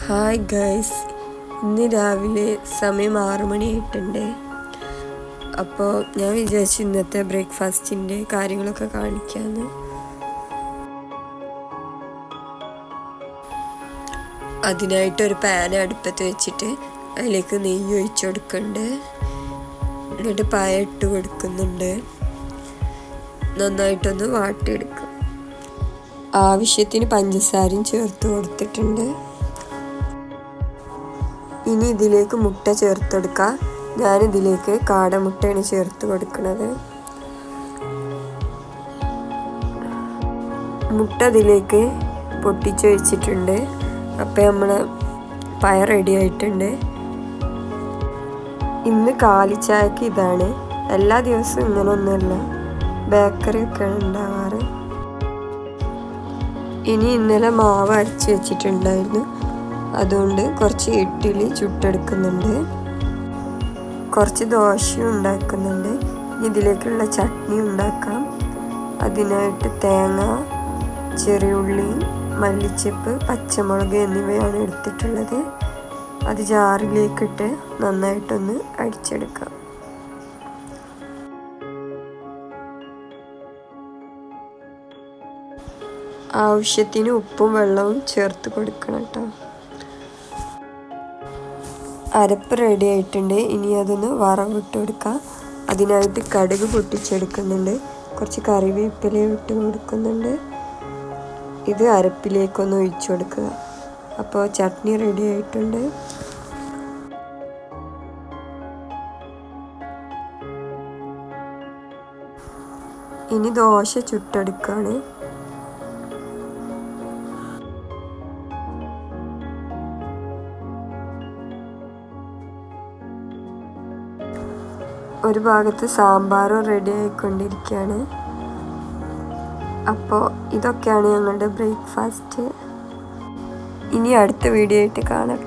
Hi guys, ഇന്ന് രാവിലെ സമയം 6 മണിയായിട്ടുണ്ട്. അപ്പോൾ ഞാൻ വിചാരിച്ചു ഇന്നത്തെ ബ്രേക്ക്ഫാസ്റ്റിൻ്റെ കാര്യങ്ങളൊക്കെ കാണിക്കാമെന്ന്. അതിനായിട്ടൊരു പാൻ അടുപ്പത്ത് വെച്ചിട്ട് അതിലേക്ക് നെയ്യ് ഒഴിച്ചു കൊടുക്കുന്നുണ്ട്. എന്നിട്ട് പായ ഇട്ട് കൊടുക്കുന്നുണ്ട്. നന്നായിട്ടൊന്ന് വാട്ടിയെടുക്കും. ആവശ്യത്തിന് പഞ്ചസാരയും ചേർത്ത് കൊടുത്തിട്ടുണ്ട്. ഇനി ഇതിലേക്ക് മുട്ട ചേർത്തെടുക്കുക. ഞാനിതിലേക്ക് കാടമുട്ടയാണ് ചേർത്ത് കൊടുക്കുന്നത്. മുട്ട ഇതിലേക്ക് പൊട്ടിച്ച് വെച്ചിട്ടുണ്ട്. അപ്പോൾ നമ്മളെ പയർ റെഡി ആയിട്ടുണ്ട്. ഇന്ന് കാലിച്ചായക്ക് ഇതാണ്. എല്ലാ ദിവസവും ഇങ്ങനൊന്നുമല്ല, ബേക്കറി ഒക്കെയാണ് ഉണ്ടാവാറ്. ഇനി ഇന്നലെ മാവ് അരച്ച് വെച്ചിട്ടുണ്ടായിരുന്നു. അതുകൊണ്ട് കുറച്ച് ഇഡ്ഡലി ചുട്ടെടുക്കുന്നുണ്ട്, കുറച്ച് ദോശയും ഉണ്ടാക്കുന്നുണ്ട്. ഇതിലേക്കുള്ള ചട്നി ഉണ്ടാക്കാം. അതിനായിട്ട് തേങ്ങ, ചെറിയുള്ളി, മല്ലിച്ചപ്പ്, പച്ചമുളക് എന്നിവയാണ് എടുത്തിട്ടുള്ളത്. അത് ജാറിലേക്കിട്ട് നന്നായിട്ടൊന്ന് അടിച്ചെടുക്കാം. ആവശ്യത്തിന് ഉപ്പും വെള്ളവും ചേർത്ത് കൊടുക്കണം കേട്ടോ. അരപ്പ് റെഡി ആയിട്ടുണ്ട്. ഇനി അതൊന്ന് വറവിട്ട് കൊടുക്കാം. അതിനായിട്ട് കടുക് പൊട്ടിച്ചെടുക്കുന്നുണ്ട്, കുറച്ച് കറിവേപ്പില ഇട്ട് കൊടുക്കുന്നുണ്ട്. ഇത് അരപ്പിലേക്കൊന്ന് ഒഴിച്ചു കൊടുക്കുക. അപ്പോൾ ചട്നി റെഡി ആയിട്ടുണ്ട്. ഇനി ദോശ ചുട്ടെടുക്കുകയാണ്. ഒരു ഭാഗത്ത് സാമ്പാറും റെഡി ആയിക്കൊണ്ടിരിക്കുകയാണ്. അപ്പോൾ ഇതൊക്കെയാണ് ഞങ്ങളുടെ ബ്രേക്ക്ഫാസ്റ്റ്. ഇനി അടുത്ത വീഡിയോ ആയിട്ട് കാണാം.